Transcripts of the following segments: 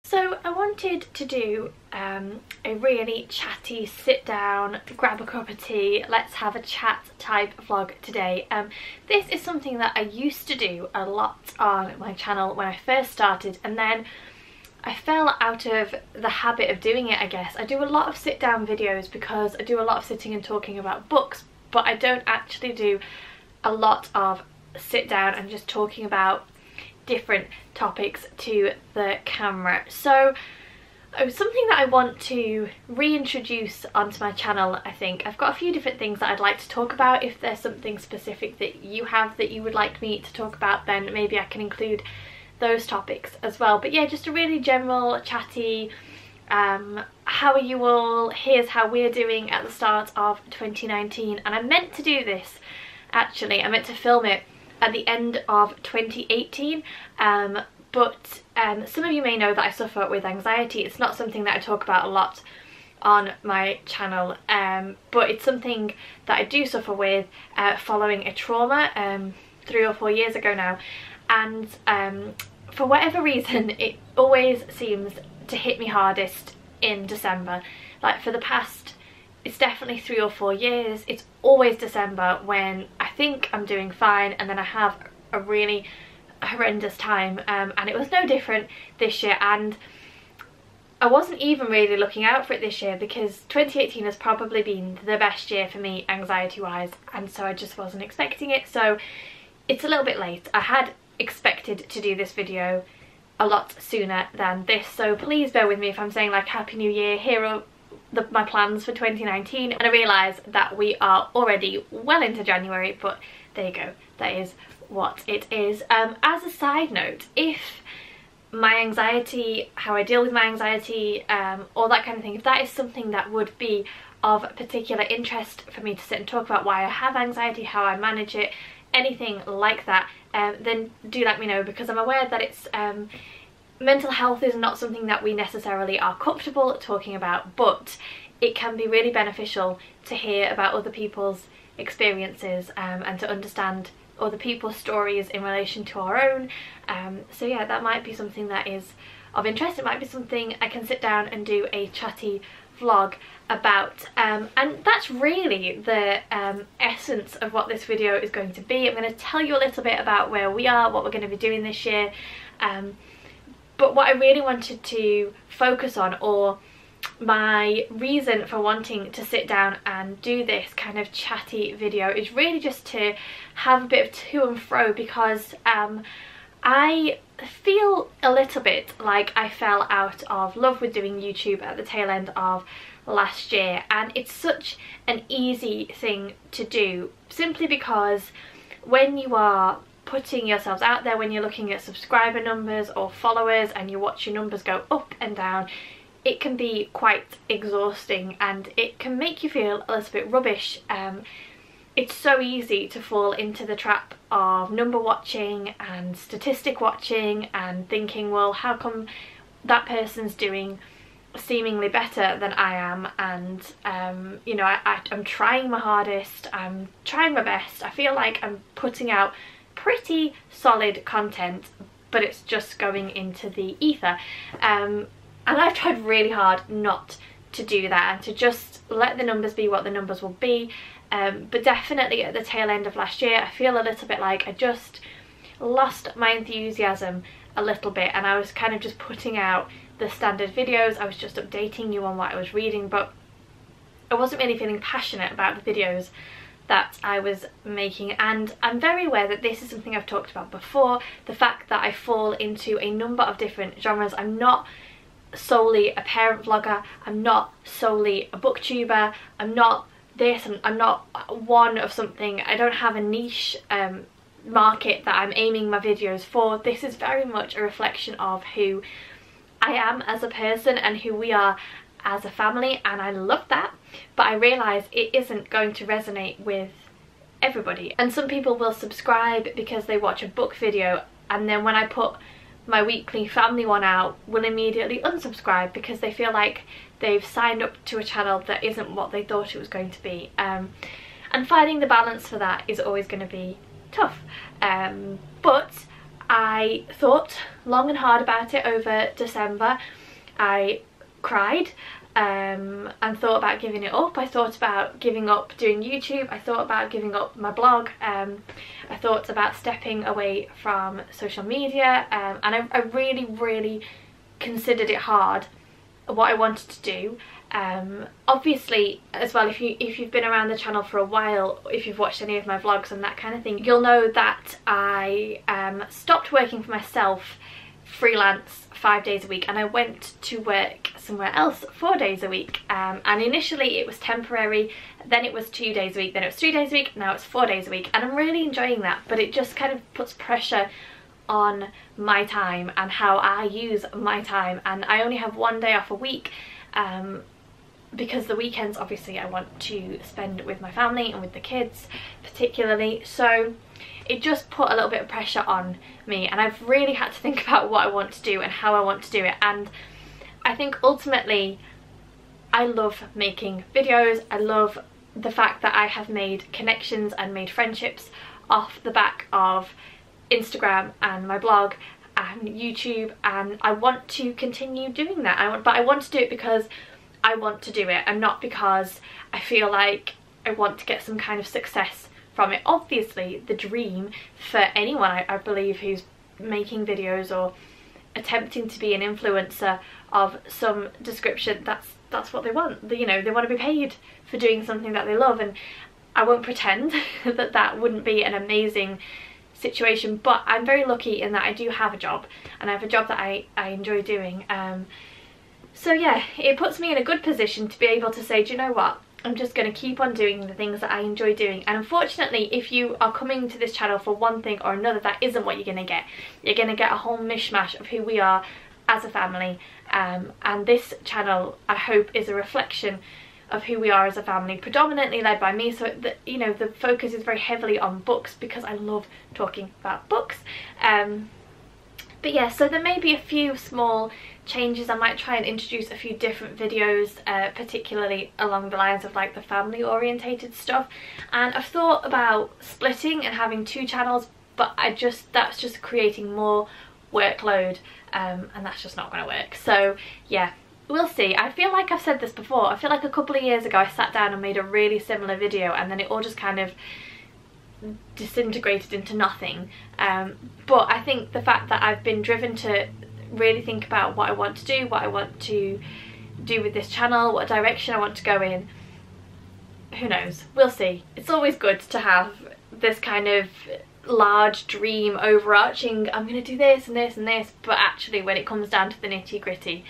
So I wanted to do a really chatty sit down, grab a cup of tea, let's have a chat type vlog today. This is something that I used to do a lot on my channel when I first started, and then I fell out of the habit of doing it, I guess. I do a lot of sit down videos because I do a lot of sitting and talking about books, but I don't actually do a lot of sit down and just talking about different topics to the camera. So something that I want to reintroduce onto my channel. I think I've got a few different things that I'd like to talk about. If there's something specific that you have that you would like me to talk about, then maybe I can include those topics as well. But yeah, just a really general chatty how are you all, here's how we're doing at the start of 2019. And I meant to do this, actually I meant to film it at the end of 2018, but some of you may know that I suffer with anxiety. It's not something that I talk about a lot on my channel, but it's something that I do suffer with following a trauma 3 or 4 years ago now, and for whatever reason it always seems to hit me hardest in December. Like for the past, it's definitely 3 or 4 years, it's always December when I think I'm doing fine and then I have a really horrendous time, and it was no different this year. And I wasn't even really looking out for it this year because 2018 has probably been the best year for me anxiety wise, and so I just wasn't expecting it. So it's a little bit late. I had expected to do this video a lot sooner than this, so please bear with me if I'm saying like Happy New Year, here are my plans for 2019, and I realise that we are already well into January, but there you go, that is what it is. As a side note, if my anxiety, how I deal with my anxiety, all that kind of thing, if that is something that would be of particular interest for me to sit and talk about, why I have anxiety, how I manage it, anything like that, then do let me know, because I'm aware that it's mental health is not something that we necessarily are comfortable talking about, but it can be really beneficial to hear about other people's experiences and to understand other people's stories in relation to our own. So yeah, that might be something that is of interest. It might be something I can sit down and do a chatty vlog about, and that's really the essence of what this video is going to be. I'm going to tell you a little bit about where we are, what we're going to be doing this year, but what I really wanted to focus on, or my reason for wanting to sit down and do this kind of chatty video, is really just to have a bit of to and fro, because I feel a little bit like I fell out of love with doing YouTube at the tail end of last year, and it's such an easy thing to do simply because when you are putting yourselves out there, when you're looking at subscriber numbers or followers and you watch your numbers go up and down, it can be quite exhausting and it can make you feel a little bit rubbish. It's so easy to fall into the trap of number watching and statistic watching and thinking, well, how come that person's doing seemingly better than I am, and you know, I'm trying my hardest, I'm trying my best, I feel like I'm putting out pretty solid content, but it's just going into the ether, and I've tried really hard not to do that and to just let the numbers be what the numbers will be. But definitely at the tail end of last year I feel a little bit like I just lost my enthusiasm a little bit, and I was kind of just putting out the standard videos, I was just updating you on what I was reading, but I wasn't really feeling passionate about the videos that I was making. And I'm very aware that this is something I've talked about before, the fact that I fall into a number of different genres. I'm not solely a parent vlogger, I'm not solely a booktuber, I'm not this, and I'm not one of something. I don't have a niche market that I'm aiming my videos for. This is very much a reflection of who I am as a person and who we are as a family, and I love that, but I realise it isn't going to resonate with everybody. And some people will subscribe because they watch a book video, and then when I put my weekly family one out, will immediately unsubscribe because they feel like they've signed up to a channel that isn't what they thought it was going to be. And finding the balance for that is always going to be tough, but I thought long and hard about it over December. I cried and thought about giving it up. I thought about giving up doing YouTube. I thought about giving up my blog. I thought about stepping away from social media, and I really considered it hard what I wanted to do. Obviously as well, if you've been around the channel for a while, if you've watched any of my vlogs and that kind of thing, you'll know that I stopped working for myself freelance 5 days a week, and I went to work somewhere else 4 days a week, and initially it was temporary, then it was 2 days a week, then it was 3 days a week, now it's 4 days a week, and I'm really enjoying that. But it just kind of puts pressure on my time and how I use my time, and I only have 1 day off a week, because the weekends obviously I want to spend with my family and with the kids particularly. So it just put a little bit of pressure on me, and I've really had to think about what I want to do and how I want to do it. And I think ultimately I love making videos. I love the fact that I have made connections and made friendships off the back of Instagram and my blog and YouTube, and I want to continue doing that. But I want to do it because I want to do it, and not because I feel like I want to get some kind of success from it. Obviously the dream for anyone I believe who's making videos or attempting to be an influencer of some description, that's what they want. You know, they want to be paid for doing something that they love, and I won't pretend that that wouldn't be an amazing situation, but I'm very lucky in that I do have a job, and I have a job that I enjoy doing. So yeah, it puts me in a good position to be able to say, do you know what, I'm just going to keep on doing the things that I enjoy doing. And unfortunately, if you are coming to this channel for one thing or another, that isn't what you're going to get. You're going to get a whole mishmash of who we are as a family, and this channel, I hope, is a reflection of who we are as a family, predominantly led by me. So that, you know, the focus is very heavily on books because I love talking about books. But yeah, so there may be a few small changes. I might try and introduce a few different videos, particularly along the lines of like the family orientated stuff. And I've thought about splitting and having 2 channels, but that's just creating more workload, and that's just not going to work. So yeah, we'll see. I feel like I've said this before. I feel like a couple of years ago I sat down and made a really similar video, and then it all just kind of disintegrated into nothing. But I think the fact that I've been driven to really think about what I want to do, what I want to do with this channel, what direction I want to go in, who knows, we'll see. It's always good to have this kind of large dream overarching, I'm going to do this and this and this, but actually when it comes down to the nitty gritty,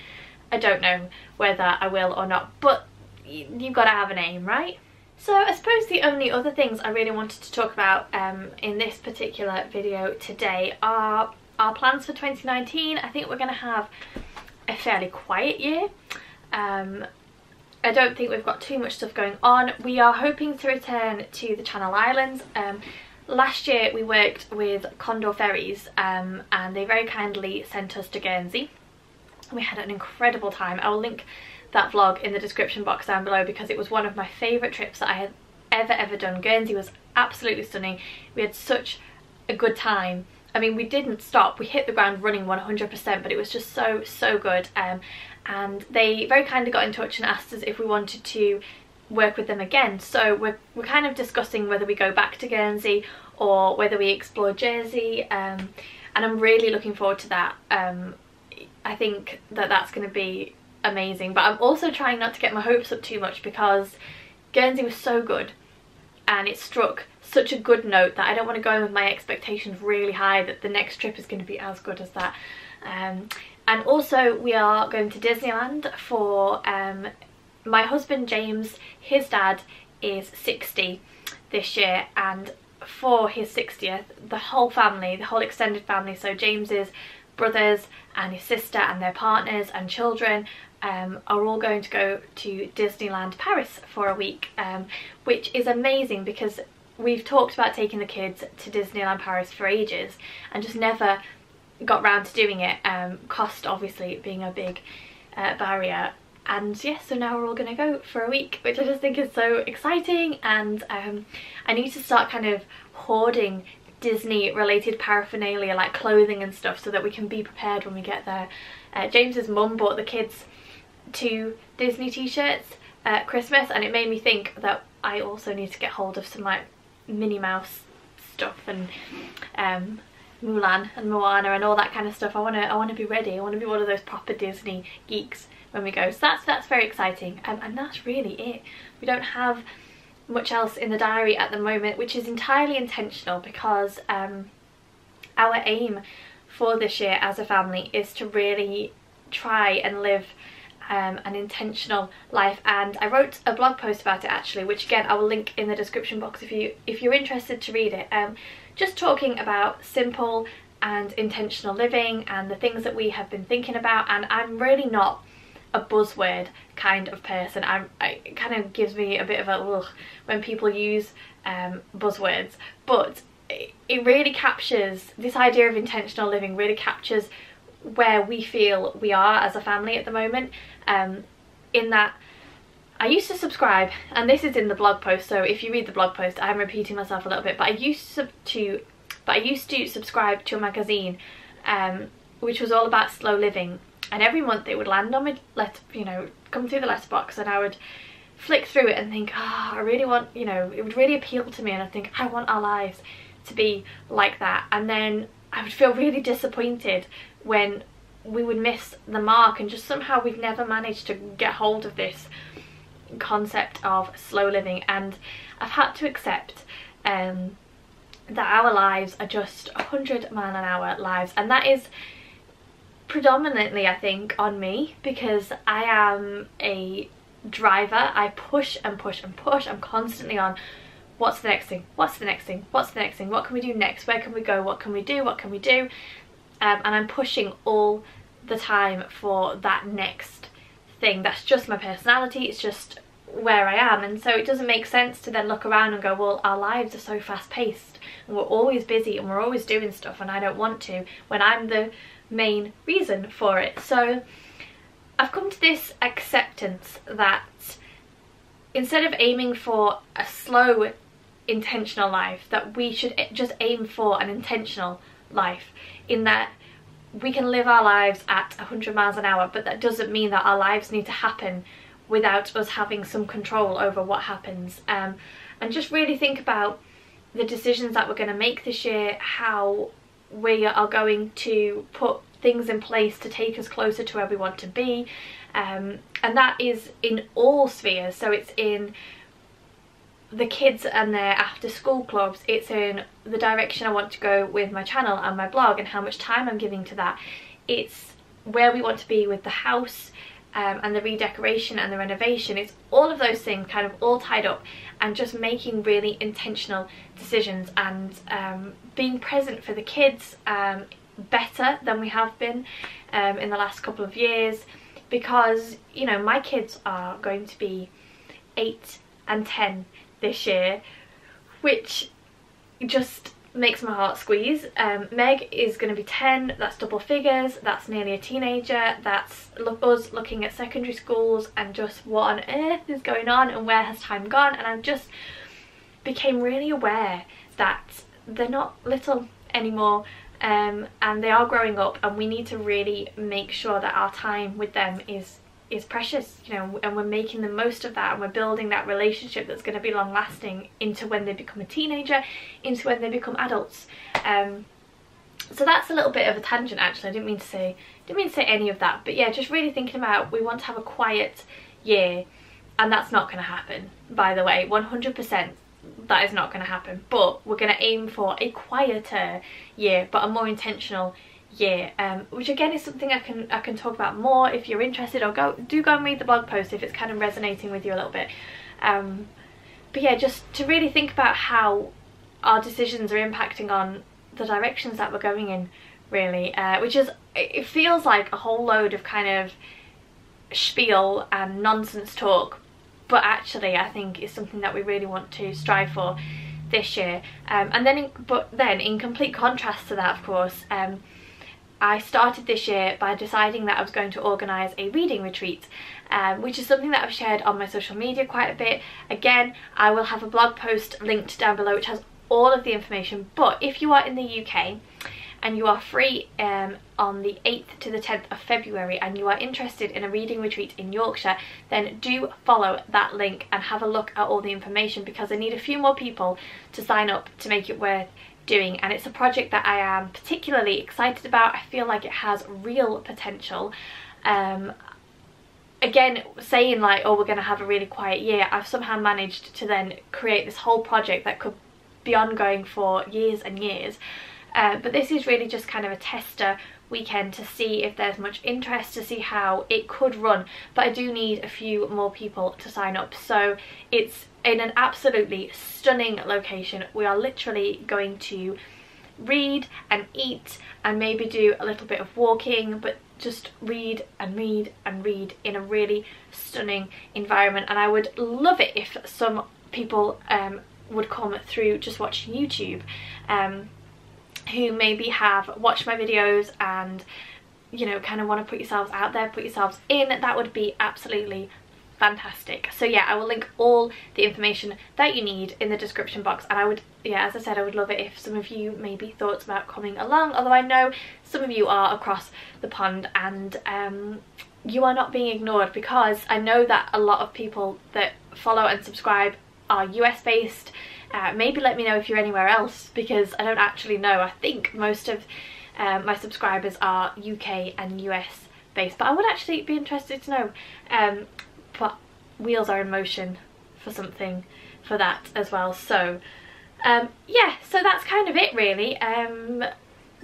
I don't know whether I will or not. But you've got to have an aim, right? So I suppose the only other things I really wanted to talk about in this particular video today are our plans for 2019. I think we're going to have a fairly quiet year. I don't think we've got too much stuff going on. We are hoping to return to the Channel Islands. Last year we worked with Condor Ferries, and they very kindly sent us to Guernsey. We had an incredible time. I will link that vlog in the description box down below because it was one of my favourite trips that I had ever done. Guernsey was absolutely stunning. We had such a good time. I mean, we didn't stop. We hit the ground running 100%, but it was just so good. And they very kindly got in touch and asked us if we wanted to work with them again. So we're kind of discussing whether we go back to Guernsey or whether we explore Jersey, and I'm really looking forward to that. I think that that's going to be amazing, but I'm also trying not to get my hopes up too much because Guernsey was so good and it struck such a good note that I don't want to go in with my expectations really high that the next trip is going to be as good as that. And also we are going to Disneyland for my husband James. His dad is 60 this year, and for his 60th, the whole family, the whole extended family, so James's brothers and his sister and their partners and children, are all going to go to Disneyland Paris for a week, which is amazing because we've talked about taking the kids to Disneyland Paris for ages and just never got round to doing it, cost obviously being a big barrier. And yes, so now we're all going to go for a week, which I just think is so exciting. And I need to start kind of hoarding Disney related paraphernalia like clothing and stuff so that we can be prepared when we get there. James's mum bought the kids 2 Disney t-shirts at Christmas, and it made me think that I also need to get hold of some like Minnie Mouse stuff and Mulan and Moana and all that kind of stuff. I want to be ready. I want to be one of those proper Disney geeks when we go. So that's very exciting, and that's really it. We don't have much else in the diary at the moment, which is entirely intentional because our aim for this year as a family is to really try and live an intentional life. And I wrote a blog post about it actually, which again I will link in the description box if you're interested to read it, just talking about simple and intentional living and the things that we have been thinking about. And I'm really not a buzzword kind of person. It kind of gives me a bit of a ugh when people use buzzwords, but it really captures this idea of intentional living, really captures where we feel we are as a family at the moment. In that I used to subscribe, and this is in the blog post, so if you read the blog post I'm repeating myself a little bit, but I used to subscribe to a magazine which was all about slow living, and every month it would land on my come through the letterbox, and I would flick through it and think, oh, I really want, it would really appeal to me, and I think I want our lives to be like that. And then I would feel really disappointed when we would miss the mark, and just somehow we've never managed to get hold of this concept of slow living. And I've had to accept that our lives are just 100-mile-an-hour lives, and that is predominantly I think on me, because I am a driver. I push and push and push. I'm constantly on what's the next thing, what's the next thing, what's the next thing, what can we do next, where can we go, what can we do, what can we do, and I'm pushing all the time for that next thing. That's just my personality, it's just where I am. And so it doesn't make sense to then look around and go, well, our lives are so fast paced and we're always busy and we're always doing stuff and I don't want to, when I'm the main reason for it. So I've come to this acceptance that instead of aiming for a slow intentional life, that we should just aim for an intentional life, in that we can live our lives at 100 miles an hour, but that doesn't mean that our lives need to happen without us having some control over what happens. And just really think about the decisions that we're going to make this year, how we are going to put things in place to take us closer to where we want to be, and that is in all spheres. So it's in the kids and their after school clubs, it's in the direction I want to go with my channel and my blog and how much time I'm giving to that, it's where we want to be with the house and the redecoration and the renovation. It's all of those things kind of all tied up, and just making really intentional decisions and being present for the kids better than we have been in the last couple of years, because my kids are going to be 8 and 10 this year, which just makes my heart squeeze. Meg is going to be 10, that's double figures, that's nearly a teenager, that's us looking at secondary schools and just what on earth is going on and where has time gone. And I just became really aware that they're not little anymore, and they are growing up, and we need to really make sure that our time with them is precious, and we're making the most of that, and we're building that relationship that's going to be long lasting into when they become a teenager, into when they become adults. So that's a little bit of a tangent actually. I didn't mean to say any of that, but yeah, just really thinking about, we want to have a quiet year, and that's not going to happen, by the way. 100% that is not going to happen, but we're going to aim for a quieter year but a more intentional year, which again is something I can talk about more if you're interested, or go and read the blog post if it's kind of resonating with you a little bit. But yeah, just to really think about how our decisions are impacting on the directions that we're going in, really, which is, it feels like a whole load of kind of spiel and nonsense talk, but actually I think it's something that we really want to strive for this year. And then in complete contrast to that, of course, I started this year by deciding that I was going to organise a reading retreat, which is something that I've shared on my social media quite a bit. Again, I will have a blog post linked down below which has all of the information. But if you are in the UK and you are free on the 8th to the 10th of February and you are interested in a reading retreat in Yorkshire, then do follow that link and have a look at all the information, because I need a few more people to sign up to make it worth doing. And it's a project that I am particularly excited about. I feel like it has real potential. Again, saying like, oh, we're going to have a really quiet year, I've somehow managed to then create this whole project that could be ongoing for years and years. But this is really just kind of a tester weekend to see if there's much interest, to see how it could run. But I do need a few more people to sign up. So it's in an absolutely stunning location. We are literally going to read and eat and maybe do a little bit of walking, but just read and read and read in a really stunning environment. And I would love it if some people would come through just watching YouTube, who maybe have watched my videos and, you know, kind of want to put yourselves out there, put yourselves in. That would be absolutely fantastic. So yeah, I will link all the information that you need in the description box. And I would, yeah, as I said, I would love it if some of you maybe thought about coming along, although I know some of you are across the pond and you are not being ignored, because I know that a lot of people that follow and subscribe are US based. Maybe let me know if you're anywhere else, because I don't actually know. I think most of my subscribers are UK and US based, but I would actually be interested to know. But wheels are in motion for something for that as well. So yeah, so that's kind of it really.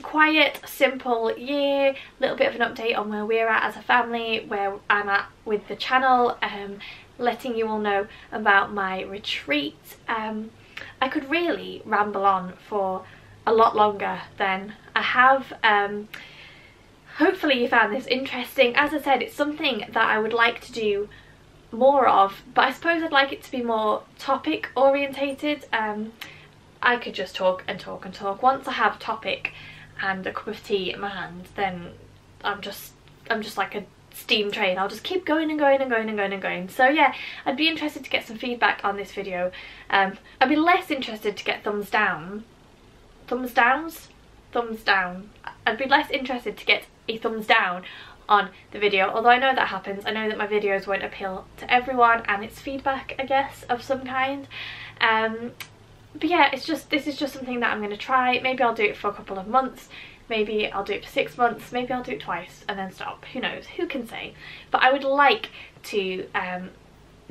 Quiet, simple year, a little bit of an update on where we're at as a family, where I'm at with the channel, letting you all know about my retreat. I could really ramble on for a lot longer than I have. Hopefully you found this interesting. As I said, it's something that I would like to do more of, but I suppose I'd like it to be more topic orientated. I could just talk and talk and talk. Once I have a topic and a cup of tea in my hand, then I'm just like a steam train. I'll just keep going and going and going and going and going. So yeah, I'd be interested to get some feedback on this video. I'd be less interested to get thumbs down. Thumbs downs? Thumbs down. I'd be less interested to get a thumbs down on the video, although I know that happens. I know that my videos won't appeal to everyone and it's feedback, I guess, of some kind. But yeah, this is just something that I'm going to try. Maybe I'll do it for a couple of months, maybe I'll do it for 6 months, maybe I'll do it twice and then stop. Who knows? Who can say? But I would like to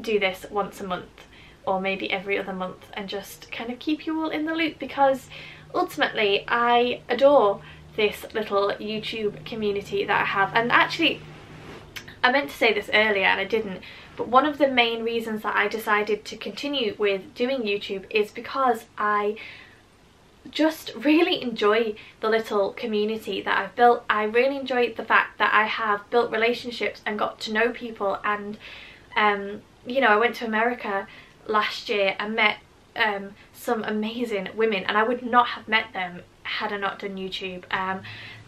do this once a month or maybe every other month and just kind of keep you all in the loop, because ultimately I adore this little YouTube community that I have. And actually, I meant to say this earlier and I didn't, but one of the main reasons that I decided to continue with doing YouTube is because I just really enjoy the little community that I've built. I really enjoy the fact that I have built relationships and got to know people. And you know, I went to America last year and met some amazing women, and I would not have met them had I not done YouTube.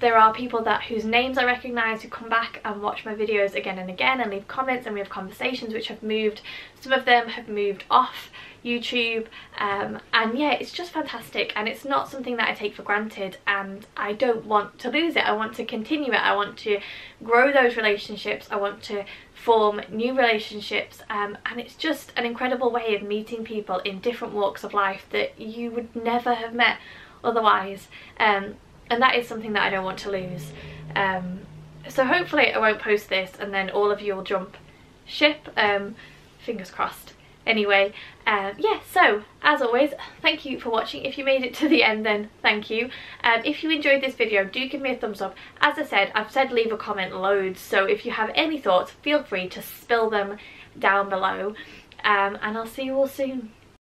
There are people whose names I recognise who come back and watch my videos again and again and leave comments, and we have conversations which have moved. Some of them have moved off YouTube, and yeah, it's just fantastic, and it's not something that I take for granted, and I don't want to lose it. I want to continue it. I want to grow those relationships. I want to form new relationships, and it's just an incredible way of meeting people in different walks of life that you would never have met otherwise, and that is something that I don't want to lose. So hopefully I won't post this and then all of you will jump ship. Fingers crossed. Anyway, yeah, so as always, thank you for watching. If you made it to the end, then thank you. If you enjoyed this video, do give me a thumbs up. As I said, I've said leave a comment loads, so if you have any thoughts, feel free to spill them down below, and I'll see you all soon.